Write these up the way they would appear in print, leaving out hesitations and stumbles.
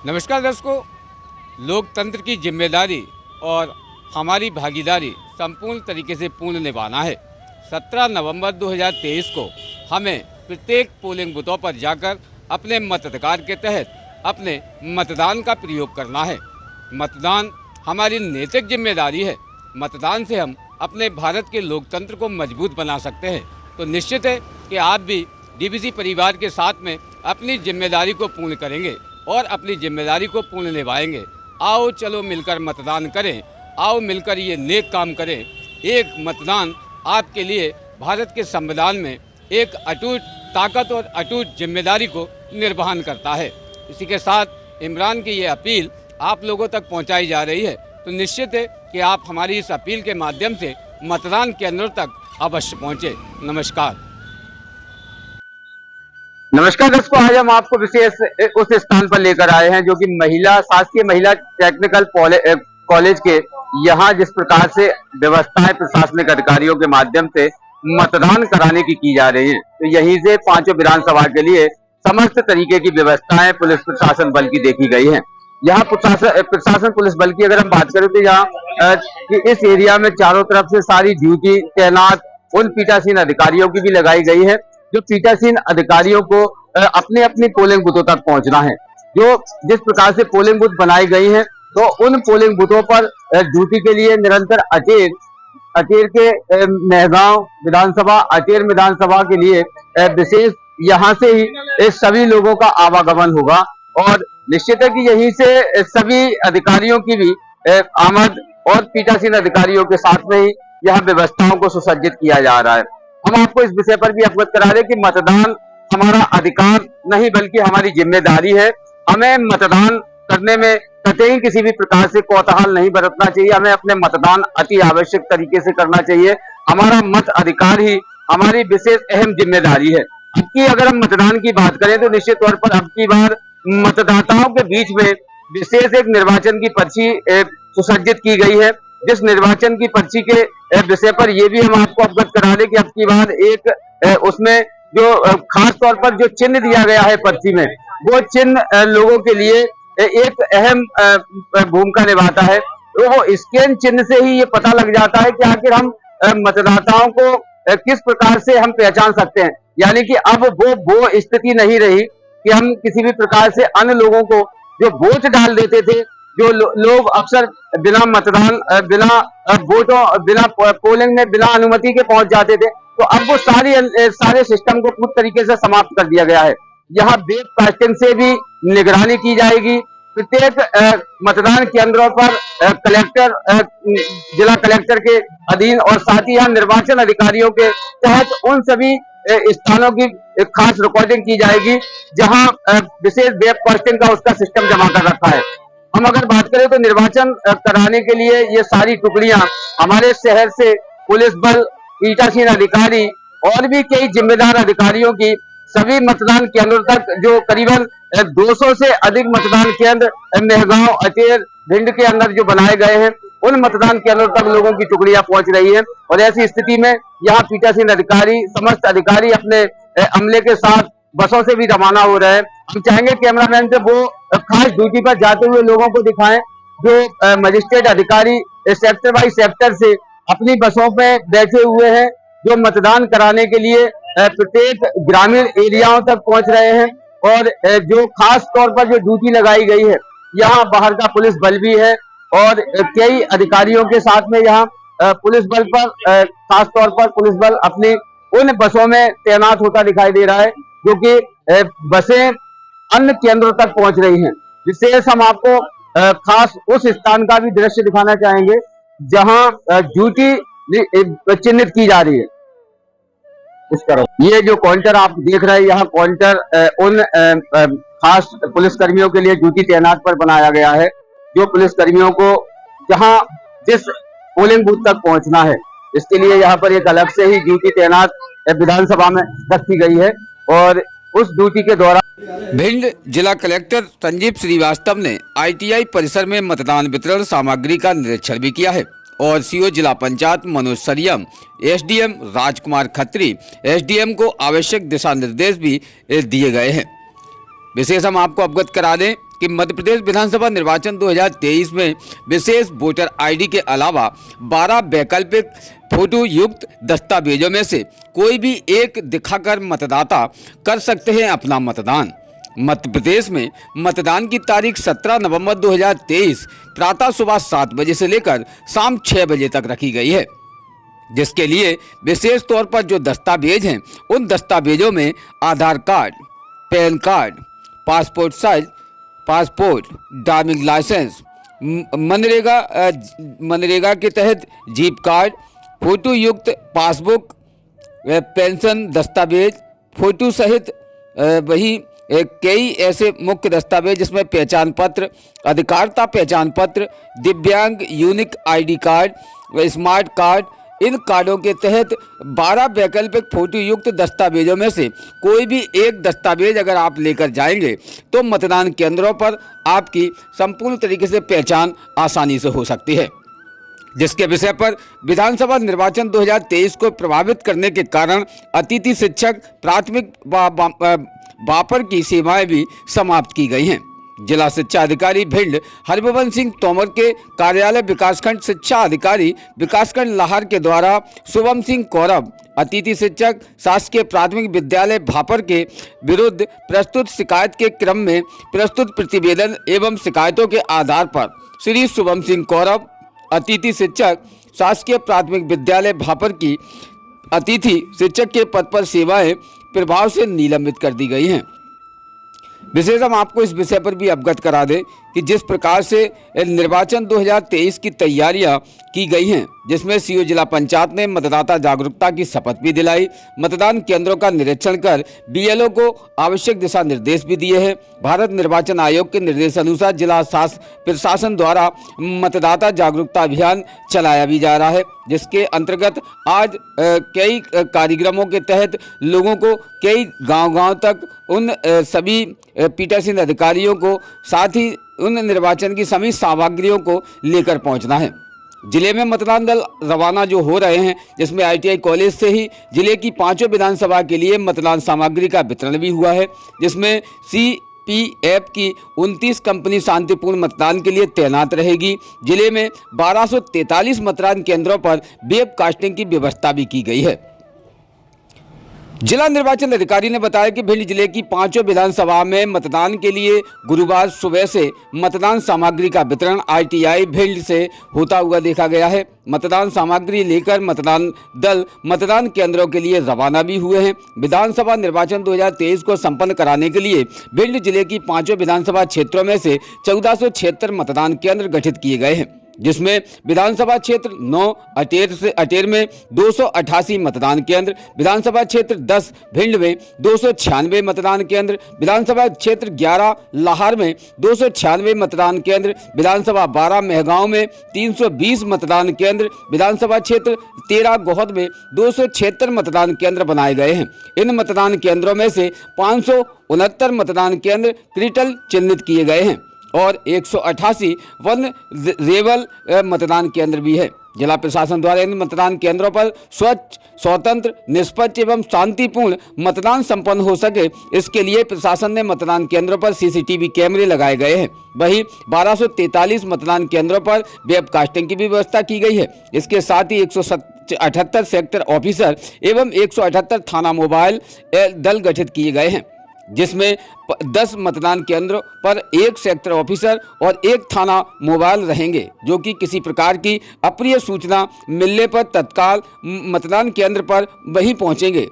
नमस्कार दर्शकों, लोकतंत्र की जिम्मेदारी और हमारी भागीदारी संपूर्ण तरीके से पूर्ण निभाना है। 17 नवंबर 2023 को हमें प्रत्येक पोलिंग बूथों पर जाकर अपने मताधिकार के तहत अपने मतदान का प्रयोग करना है। मतदान हमारी नैतिक जिम्मेदारी है। मतदान से हम अपने भारत के लोकतंत्र को मजबूत बना सकते हैं। तो निश्चित है कि आप भी डीवीसी परिवार के साथ में अपनी जिम्मेदारी को पूर्ण करेंगे और अपनी जिम्मेदारी को पूर्ण निभाएंगे। आओ चलो मिलकर मतदान करें, आओ मिलकर ये नेक काम करें। एक मतदान आपके लिए भारत के संविधान में एक अटूट ताकत और अटूट जिम्मेदारी को निर्वहन करता है। इसी के साथ इमरान की ये अपील आप लोगों तक पहुंचाई जा रही है। तो निश्चित है कि आप हमारी इस अपील के माध्यम से मतदान केंद्रों तक अवश्य पहुंचे। नमस्कार। नमस्कार दोस्तों, आज हम आपको विशेष उस स्थान पर लेकर आए हैं जो कि शासकीय महिला टेक्निकल कॉलेज के यहाँ जिस प्रकार से व्यवस्थाएं प्रशासनिक अधिकारियों के माध्यम से मतदान कराने की जा रही है, तो यहीं से पांचों विधानसभा के लिए समस्त तरीके की व्यवस्थाएं पुलिस प्रशासन बल की देखी गई है। यहाँ प्रशासन पुलिस बल की अगर हम बात करें तो यहाँ इस एरिया में चारों तरफ से सारी ड्यूटी तैनात उन पीठासीन अधिकारियों की भी लगाई गई है जो पीठासीन अधिकारियों को अपने अपनी पोलिंग बूथों तक पहुंचना है। जो जिस प्रकार से पोलिंग बूथ बनाई गई हैं, तो उन पोलिंग बूथों पर ड्यूटी के लिए निरंतर अटेर के मेहगांव विधानसभा अटेर विधानसभा के लिए विशेष यहाँ से ही सभी लोगों का आवागमन होगा और निश्चित है कि यहीं से सभी अधिकारियों की भी आमद और पीठासीन अधिकारियों के साथ में ही यह व्यवस्थाओं को सुसज्जित किया जा रहा है। हम आपको इस विषय पर भी अवगत करा रहे कि मतदान हमारा अधिकार नहीं बल्कि हमारी जिम्मेदारी है। हमें मतदान करने में कतई किसी भी प्रकार से कोताहल नहीं बरतना चाहिए। हमें अपने मतदान अति आवश्यक तरीके से करना चाहिए। हमारा मत अधिकार ही हमारी विशेष अहम जिम्मेदारी है। अब की अगर हम मतदान की बात करें तो निश्चित तौर पर अब की बार मतदाताओं के बीच में विशेष एक निर्वाचन की पर्ची सुसज्जित की गई है। जिस निर्वाचन की पर्ची के विषय पर यह भी हम आपको अवगत करा दें कि अब की बार एक उसमें जो खास तौर पर जो चिन्ह दिया गया है पर्ची में, वो चिन्ह लोगों के लिए एक अहम भूमिका निभाता है। तो वो स्कैन चिन्ह से ही ये पता लग जाता है कि आखिर हम मतदाताओं को किस प्रकार से हम पहचान सकते हैं। यानी कि अब वो स्थिति नहीं रही कि हम किसी भी प्रकार से अन्य लोगों को जो वोट डाल देते थे, जो लोग अक्सर बिना मतदान बिना वोटों बिना पोलिंग में बिना अनुमति के पहुंच जाते थे, तो अब वो सारे सिस्टम को पूरी तरीके से समाप्त कर दिया गया है। यहाँ वेब कास्टिंग से भी निगरानी की जाएगी। प्रत्येक मतदान केंद्रों पर जिला कलेक्टर के अधीन और साथ ही यहाँ निर्वाचन अधिकारियों के तहत उन सभी स्थानों की खास रिकॉर्डिंग की जाएगी जहां विशेष वेब कास्टिंग का उसका सिस्टम जमा कर रखा है। हम अगर बात करें तो निर्वाचन कराने के लिए ये सारी टुकड़ियां हमारे शहर से पुलिस बल, पीठासीन अधिकारी और भी कई जिम्मेदार अधिकारियों की सभी मतदान केंद्रों तक, जो करीबन 200 से अधिक मतदान केंद्र मेहगांव, अटेर, भिंड के अंदर जो बनाए गए हैं, उन मतदान केंद्रों तक लोगों की टुकड़ियां पहुंच रही है। और ऐसी स्थिति में यहाँ पीठासीन अधिकारी, समस्त अधिकारी अपने अमले के साथ बसों से भी रवाना हो रहे हैं। हम चाहेंगे कैमरामैन से वो खास ड्यूटी पर जाते हुए लोगों को दिखाएं जो मजिस्ट्रेट अधिकारी सेक्टर बाई सेक्टर से अपनी बसों पे बैठे हुए हैं, जो मतदान कराने के लिए प्रत्येक ग्रामीण एरियाओं तक पहुंच रहे हैं। और जो खास तौर पर जो ड्यूटी लगाई गई है, यहाँ बाहर का पुलिस बल भी है और कई अधिकारियों के साथ में यहाँ पुलिस बल पर खास तौर पर पुलिस बल अपनी उन बसों में तैनात होता दिखाई दे रहा है, जो कि बसें अन्य केंद्रों तक पहुंच रही हैं। विशेष हम आपको खास उस स्थान का भी दृश्य दिखाना चाहेंगे जहां ड्यूटी चिन्हित की जा रही है। इस तरह ये जो काउंटर आप देख रहे हैं, यहाँ काउंटर उन खास पुलिसकर्मियों के लिए ड्यूटी तैनात पर बनाया गया है, जो पुलिसकर्मियों को जहां जिस पोलिंग बूथ तक पहुंचना है, इसके लिए यहाँ पर एक अलग से ही ड्यूटी तैनात विधानसभा में रखी गई है। और उस ड्यूटी के दौरान भिंड जिला कलेक्टर संजीव श्रीवास्तव ने ITI परिसर में मतदान वितरण सामग्री का निरीक्षण भी किया है और सीओ जिला पंचायत मनोज सरियम, SDM राजकुमार खत्री, SDM को आवश्यक दिशा निर्देश भी दिए गए हैं। विशेष हम आपको अवगत करा दें कि मध्य प्रदेश विधानसभा निर्वाचन 2023 में विशेष वोटर आईडी के अलावा 12 वैकल्पिक फोटो युक्त दस्तावेजों में से कोई भी एक दिखाकर मतदाता कर सकते हैं अपना मतदान। मध्य प्रदेश में मतदान की तारीख 17 नवंबर 2023 प्रातः सुबह 7 बजे से लेकर शाम 6 बजे तक रखी गई है, जिसके लिए विशेष तौर पर जो दस्तावेज हैं उन दस्तावेजों में Aadhaar card, PAN card, passport size passport, driving licence, MNREGA के तहत जीप कार्ड, फोटो युक्त पासबुक, पेंशन दस्तावेज, फोटो सहित वही कई ऐसे मुख्य दस्तावेज जिसमें पहचान पत्र, अधिकारिता पहचान पत्र, दिव्यांग यूनिक आईडी कार्ड व स्मार्ट कार्ड। इन कार्डों के तहत 12 वैकल्पिक फोटो युक्त दस्तावेजों में से कोई भी एक दस्तावेज अगर आप लेकर जाएंगे तो मतदान केंद्रों पर आपकी संपूर्ण तरीके से पहचान आसानी से हो सकती है, जिसके विषय पर विधानसभा निर्वाचन 2023 को प्रभावित करने के कारण अतिथि शिक्षक प्राथमिक वापर की सेवाएं भी समाप्त की गई हैं। जिला शिक्षा अधिकारी भिंड हरिभवन सिंह तोमर के कार्यालय विकासखंड शिक्षा अधिकारी विकासखंड लाहर के द्वारा शुभम सिंह कौरव अतिथि शिक्षक शासकीय प्राथमिक विद्यालय भापर के विरुद्ध प्रस्तुत शिकायत के क्रम में प्रस्तुत प्रतिवेदन एवं शिकायतों के आधार पर श्री शुभम सिंह कौरव अतिथि शिक्षक शासकीय प्राथमिक विद्यालय भापर की अतिथि शिक्षक के पद पर सेवाएं प्रभाव से निलंबित कर दी गई हैं। विशेष हम आपको इस विषय पर भी अवगत करा दें कि जिस प्रकार से निर्वाचन 2023 की तैयारियां की गई हैं, जिसमें सीओ जिला पंचायत ने मतदाता जागरूकता की शपथ भी दिलाई, मतदान केंद्रों का निरीक्षण कर बीएलओ को आवश्यक दिशा निर्देश भी दिए हैं। भारत निर्वाचन आयोग के निर्देशानुसार जिला प्रशासन द्वारा मतदाता जागरूकता अभियान चलाया भी जा रहा है, जिसके अंतर्गत आज कई कार्यक्रमों के तहत लोगों को कई गांव-गांव तक उन सभी पीठासीन अधिकारियों को साथ ही उन निर्वाचन की सभी सामग्रियों को लेकर पहुंचना है। जिले में मतदान दल रवाना जो हो रहे हैं, जिसमें आईटीआई कॉलेज से ही जिले की 5 विधानसभा के लिए मतदान सामग्री का वितरण भी हुआ है, जिसमें सीपीएफ की 29 कंपनी शांतिपूर्ण मतदान के लिए तैनात रहेगी। जिले में 1243 मतदान केंद्रों पर वेबकास्टिंग की व्यवस्था भी की गई है। जिला निर्वाचन अधिकारी ने बताया कि भिंड जिले की 5 विधानसभा में मतदान के लिए गुरुवार सुबह से मतदान सामग्री का वितरण आईटीआई भिंड से होता हुआ देखा गया है। मतदान सामग्री लेकर मतदान दल मतदान केंद्रों के लिए रवाना भी हुए हैं। विधानसभा निर्वाचन 2023 को संपन्न कराने के लिए भिंड जिले की 5 विधानसभा क्षेत्रों में से 1476 मतदान केंद्र गठित किए गए हैं, जिसमें विधानसभा क्षेत्र 9 अटेर में 288 मतदान केंद्र, विधानसभा क्षेत्र 10 भिंड में 296 मतदान केंद्र, विधानसभा क्षेत्र 11 लाहर में 296 मतदान केंद्र, विधानसभा 12 मेहगांव में 320 मतदान केंद्र, विधानसभा क्षेत्र 13 गोहद में 276 मतदान केंद्र बनाए गए हैं। इन मतदान केंद्रों में से 569 मतदान केंद्र क्रिटल चिन्हित किए गए हैं और 188 वन रेवल मतदान केंद्र भी है। जिला प्रशासन द्वारा इन मतदान केंद्रों पर स्वच्छ, स्वतंत्र, निष्पक्ष एवं शांतिपूर्ण मतदान संपन्न हो सके, इसके लिए प्रशासन ने मतदान केंद्रों पर सीसीटीवी कैमरे लगाए गए हैं। वहीं 1243 मतदान केंद्रों पर वेबकास्टिंग की भी व्यवस्था की गई है। इसके साथ ही 178 सेक्टर ऑफिसर एवं 178 थाना मोबाइल दल गठित किए गए हैं, जिसमें 10 मतदान केंद्रों पर 1 सेक्टर ऑफिसर और 1 थाना मोबाइल रहेंगे, जो कि किसी प्रकार की अप्रिय सूचना मिलने पर तत्काल मतदान केंद्र पर वहीं पहुंचेंगे।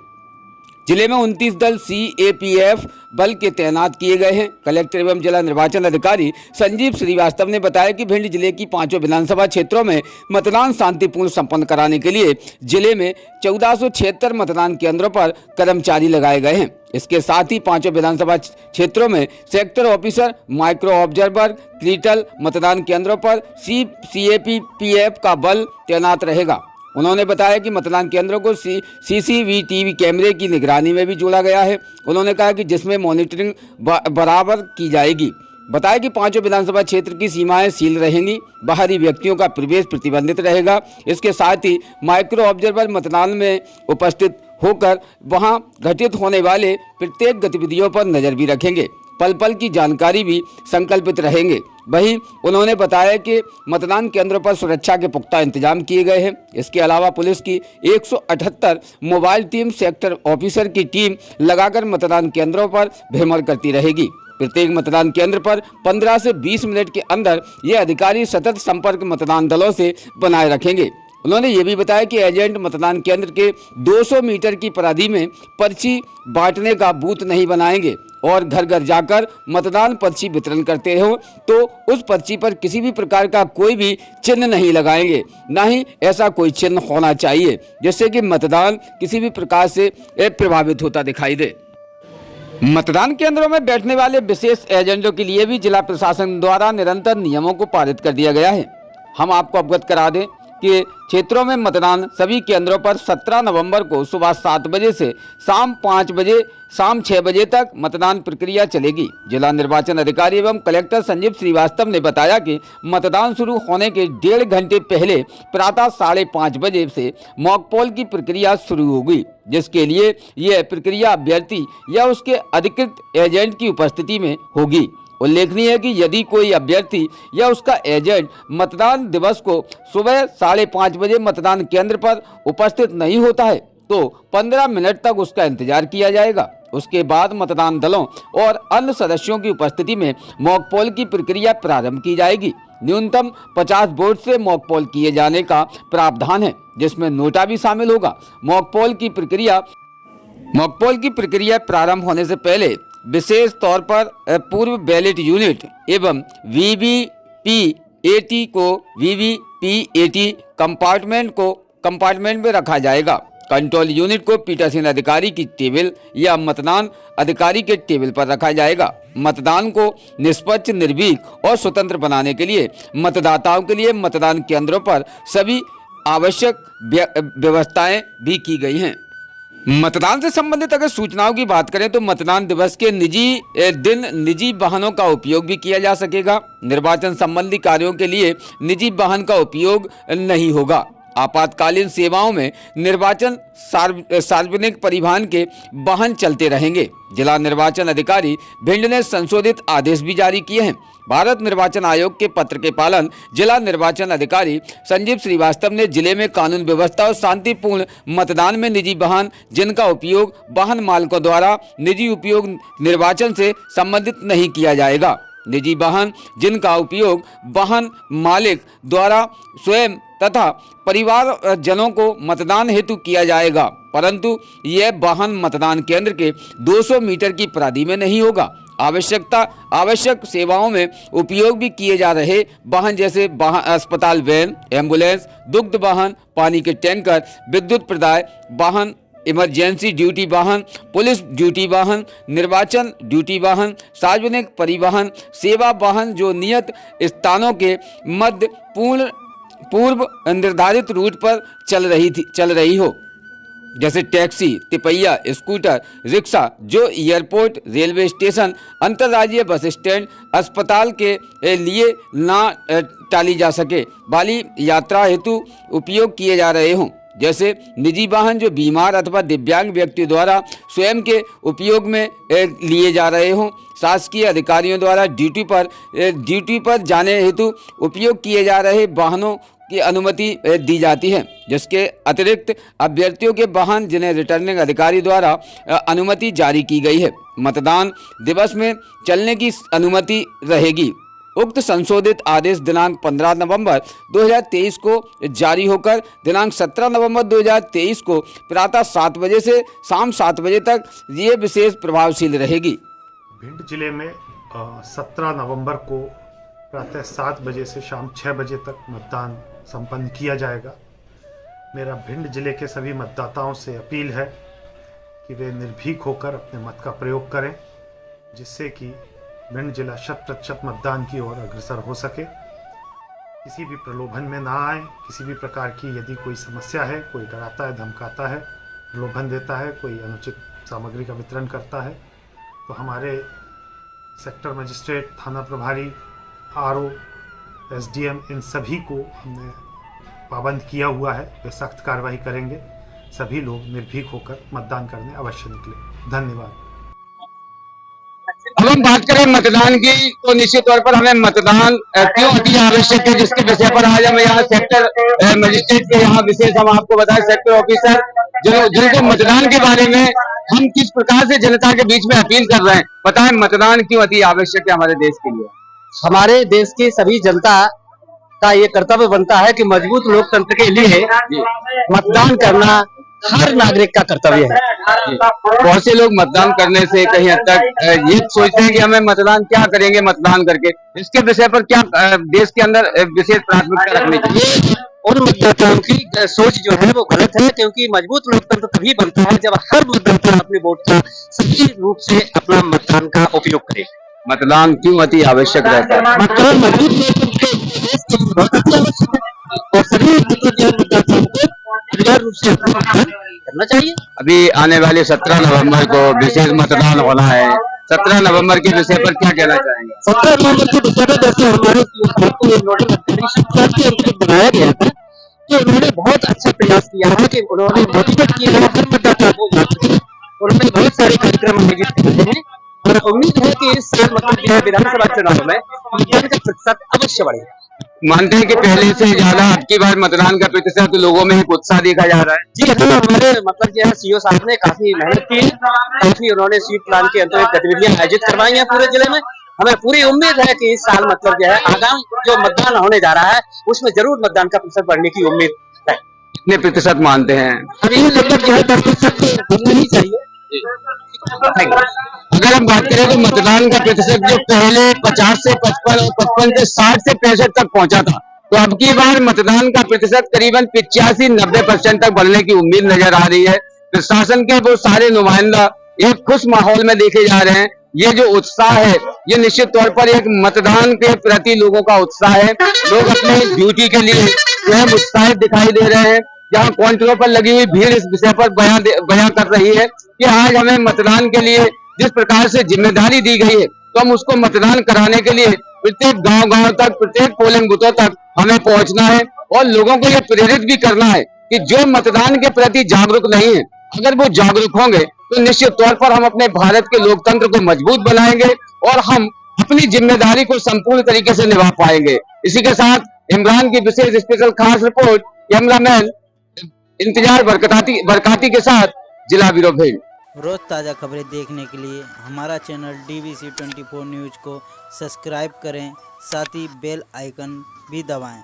जिले में 29 दल सीएपीएफ बल के तैनात किए गए हैं। कलेक्टर एवं जिला निर्वाचन अधिकारी संजीव श्रीवास्तव ने बताया कि भिंड जिले की 5 विधानसभा क्षेत्रों में मतदान शांतिपूर्ण संपन्न कराने के लिए जिले में 1476 मतदान केंद्रों पर कर्मचारी लगाए गए हैं। इसके साथ ही 5 विधानसभा क्षेत्रों में सेक्टर ऑफिसर, माइक्रो ऑब्जर्वर, क्रिटल मतदान केंद्रों पर सीएपीएफ का बल तैनात रहेगा। उन्होंने बताया कि मतदान केंद्रों को सीसीटीवी कैमरे की निगरानी में भी जोड़ा गया है। उन्होंने कहा कि जिसमें मॉनिटरिंग बराबर की जाएगी। बताया कि 5 विधानसभा क्षेत्र की सीमाएं सील रहेंगी, बाहरी व्यक्तियों का प्रवेश प्रतिबंधित रहेगा। इसके साथ ही माइक्रो ऑब्जर्वर मतदान में उपस्थित होकर वहां घटित होने वाले प्रत्येक गतिविधियों पर नजर भी रखेंगे। पल पल की जानकारी भी संकल्पित रहेंगे। वहीं उन्होंने बताया कि मतदान केंद्रों पर सुरक्षा के पुख्ता इंतजाम किए गए हैं। इसके अलावा पुलिस की 178 मोबाइल टीम सेक्टर ऑफिसर की टीम लगाकर मतदान केंद्रों पर भ्रमण करती रहेगी। प्रत्येक मतदान केंद्र पर 15 से 20 मिनट के अंदर ये अधिकारी सतत संपर्क मतदान दलों से बनाए रखेंगे। उन्होंने ये भी बताया कि एजेंट मतदान केंद्र के 200 मीटर की परिधि में पर्ची बांटने का बूथ नहीं बनाएंगे और घर घर जाकर मतदान पर्ची वितरण करते हो तो उस पर्ची पर किसी भी प्रकार का कोई भी चिन्ह नहीं लगाएंगे, ना ही ऐसा कोई चिन्ह होना चाहिए जिससे कि मतदान किसी भी प्रकार से प्रभावित होता दिखाई दे। मतदान केंद्रों में बैठने वाले विशेष एजेंटों के लिए भी जिला प्रशासन द्वारा निरंतर नियमों को पारित कर दिया गया है। हम आपको अवगत करा दें कि क्षेत्रों में मतदान सभी केंद्रों पर 17 नवंबर को सुबह 7 बजे से शाम 6 बजे तक मतदान प्रक्रिया चलेगी। जिला निर्वाचन अधिकारी एवं कलेक्टर संजीव श्रीवास्तव ने बताया कि मतदान शुरू होने के 1.5 घंटे पहले प्रातः 5:30 बजे से मॉक पोल की प्रक्रिया शुरू होगी, जिसके लिए यह प्रक्रिया अभ्यर्थी या उसके अधिकृत एजेंट की उपस्थिति में होगी। उल्लेखनीय है कि यदि कोई अभ्यर्थी या उसका एजेंट मतदान दिवस को सुबह 5:30 बजे मतदान केंद्र पर उपस्थित नहीं होता है तो 15 मिनट तक उसका इंतजार किया जाएगा। उसके बाद मतदान दलों और अन्य सदस्यों की उपस्थिति में मॉक पोल की प्रक्रिया प्रारंभ की जाएगी। न्यूनतम 50 वोट से मॉक पोल किए जाने का प्रावधान है, जिसमें नोटा भी शामिल होगा। मॉक पोल की प्रक्रिया प्रारंभ होने से पहले विशेष तौर पर पूर्व बैलेट यूनिट एवं वीवीपीएटी को वीवीपीएटी कंपार्टमेंट में रखा जाएगा। कंट्रोल यूनिट को पीठासीन अधिकारी की टेबल या मतदान अधिकारी के टेबल पर रखा जाएगा। मतदान को निष्पक्ष, निर्भीक और स्वतंत्र बनाने के लिए मतदाताओं के लिए मतदान केंद्रों पर सभी आवश्यक व्यवस्थाएं भी की गई हैं। मतदान से संबंधित अगर सूचनाओं की बात करें तो मतदान दिवस के निजी वाहनों का उपयोग भी किया जा सकेगा। निर्वाचन संबंधी कार्यों के लिए निजी वाहन का उपयोग नहीं होगा। आपातकालीन सेवाओं में निर्वाचन सार्वजनिक परिवहन के वाहन चलते रहेंगे। जिला निर्वाचन अधिकारी भिंड ने संशोधित आदेश भी जारी किए हैं। भारत निर्वाचन आयोग के पत्र के पालन जिला निर्वाचन अधिकारी संजीव श्रीवास्तव ने जिले में कानून व्यवस्था और शांतिपूर्ण मतदान में निजी वाहन जिनका उपयोग वाहन मालिकों द्वारा निजी उपयोग निर्वाचन से संबंधित नहीं किया जाएगा। निजी वाहन जिनका उपयोग वाहन मालिक द्वारा स्वयं तथा परिवार जनों को मतदान हेतु किया जाएगा, परंतु यह वाहन मतदान केंद्र के 200 मीटर की परिधि में नहीं होगा। आवश्यक सेवाओं में उपयोग भी किए जा रहे वाहन जैसे अस्पताल वैन, एम्बुलेंस, दुग्ध वाहन, पानी के टैंकर, विद्युत प्रदाय वाहन, इमरजेंसी ड्यूटी वाहन, पुलिस ड्यूटी वाहन, निर्वाचन ड्यूटी वाहन, सार्वजनिक परिवहन सेवा वाहन जो नियत स्थानों के मध्य पूर्व निर्धारित रूट पर चल रही हो, जैसे टैक्सी, तिपैया, स्कूटर, रिक्शा जो एयरपोर्ट, रेलवे स्टेशन, अंतर्राज्यीय बस स्टैंड, अस्पताल के लिए ना टाली जा सके वाली यात्रा हेतु उपयोग किए जा रहे हों। जैसे निजी वाहन जो बीमार अथवा दिव्यांग व्यक्ति द्वारा स्वयं के उपयोग में लिए जा रहे हों। शासकीय अधिकारियों द्वारा ड्यूटी पर जाने हेतु उपयोग किए जा रहे वाहनों की अनुमति दी जाती है, जिसके अतिरिक्त अभ्यर्थियों के वाहन जिन्हें रिटर्निंग अधिकारी द्वारा अनुमति जारी की गई है, मतदान दिवस में चलने की अनुमति रहेगी। उक्त संशोधित आदेश दिनांक 15 नवंबर 2023 को जारी होकर दिनांक 17 नवंबर 2023 को प्रातः 7 बजे से शाम 7 बजे तक ये विशेष प्रभावशील रहेगी। भिंड जिले में 17 नवंबर को प्रातः 7 बजे से शाम 6 बजे तक मतदान संपन्न किया जाएगा। मेरा भिंड जिले के सभी मतदाताओं से अपील है कि वे निर्भीक होकर अपने मत का प्रयोग करें, जिससे कि भिंड जिला 100% मतदान की ओर अग्रसर हो सके। किसी भी प्रलोभन में ना आए। किसी भी प्रकार की यदि कोई समस्या है, कोई डराता है, धमकाता है, प्रलोभन देता है, कोई अनुचित सामग्री का वितरण करता है, तो हमारे सेक्टर मजिस्ट्रेट, थाना प्रभारी, आरओ, एसडीएम इन सभी को हमने पाबंद किया हुआ है। वे सख्त कार्रवाई करेंगे। सभी लोग निर्भीक होकर मतदान करने अवश्य निकले। धन्यवाद। हम बात करें मतदान की तो निश्चित तौर पर हमें मतदान क्यों अति आवश्यक है, जिसके विषय पर आज हम यहाँ सेक्टर मजिस्ट्रेट के यहाँ विशेष हम आपको बताएं सेक्टर ऑफिसर जिनको मतदान के बारे में हम किस प्रकार से जनता के बीच में अपील कर रहे हैं, बताएं मतदान क्यों अति आवश्यक है हमारे देश के लिए। हमारे देश की सभी जनता का ये कर्तव्य बनता है कि मजबूत लोकतंत्र के लिए मतदान करना हर नागरिक का कर्तव्य है। बहुत से लोग मतदान करने से कहीं हद तक ये सोचते हैं कि हमें मतदान क्या करेंगे मतदान करके, इसके विषय पर क्या देश के अंदर विशेष प्राथमिकता रखनी चाहिए। उन मतदाताओं की सोच जो है वो गलत है, क्योंकि मजबूत लोकतंत्र तभी बनता है जब हर मतदाता अपने वोट का सही रूप से अपना मतदान का उपयोग करे। मतदान क्यों अति आवश्यक रहता है? मतदान मजबूत लोकतंत्र के लिए बहुत अति आवश्यक है और सभी मतदाताओं को अनिवार्य रूप से अपना मतदान करना चाहिए। अभी आने वाले 17 नवंबर को विशेष मतदान होना है, 17 नवंबर के विषय पर क्या कहना चाहेंगे? 17 नवंबर के विषय पर जैसे हमारे नोडल अधिकारी के अंतर्गत बनाया गया था, तो उन्होंने बहुत अच्छा प्रयास किया है कि उन्होंने मोटिवेट किया है हर मतदाता को। उन्होंने बहुत सारे कार्यक्रम आयोजित किए हैं और उम्मीद है कि इस साल मतलब जो है विधानसभा चुनाव में मतदान का प्रतिशत अवश्य बढ़ेगा। मानते हैं कि पहले से ज्यादा अब की बार मतदान का प्रतिशत लोगों में एक उत्साह देखा जा रहा है। जी हाँ, हमारे मतलब जो है सीओ साहब ने काफी मेहनत की है, काफी उन्होंने स्वीप प्लान के अंतर्गत गतिविधियां आयोजित करवाई हैं पूरे जिले में। हमें पूरी उम्मीद है कि इस साल मतलब जो है आगामी जो मतदान होने जा रहा है उसमें जरूर मतदान का प्रतिशत बढ़ने की उम्मीद है। कितने प्रतिशत मानते हैं? अभी लगभग जो है 10% बढ़ना ही चाहिए। अगर हम बात करें तो मतदान का प्रतिशत जो पहले 50 से 55 और 55 से 60 से 65 तक पहुंचा था, तो अब की बार मतदान का प्रतिशत करीबन 85-90% तक बढ़ने की उम्मीद नजर आ रही है। प्रशासन के वो सारे नुमाइंदा एक खुश माहौल में देखे जा रहे हैं। ये जो उत्साह है ये निश्चित तौर पर एक मतदान के प्रति लोगों का उत्साह है। लोग अपने ड्यूटी के लिए स्वयं उत्साहित दिखाई दे रहे हैं। जहाँ काउंटरों पर लगी हुई भीड़ इस विषय पर बयां कर रही है कि आज हमें मतदान के लिए जिस प्रकार से जिम्मेदारी दी गई है, तो हम उसको मतदान कराने के लिए प्रत्येक गांव तक, प्रत्येक पोलिंग बूथों तक हमें पहुंचना है और लोगों को ये प्रेरित भी करना है कि जो मतदान के प्रति जागरूक नहीं है, अगर वो जागरूक होंगे तो निश्चित तौर पर हम अपने भारत के लोकतंत्र को मजबूत बनाएंगे और हम अपनी जिम्मेदारी को संपूर्ण तरीके से निभा पाएंगे। इसी के साथ इमरान की विशेष स्पेशल खास रिपोर्ट, कैमरामैन इंतजार बरकाती के साथ जिला ब्यूरो भिंड। रोज ताज़ा खबरें देखने के लिए हमारा चैनल DVC 24 न्यूज़ को सब्सक्राइब करें, साथ ही बेल आइकन भी दबाएं।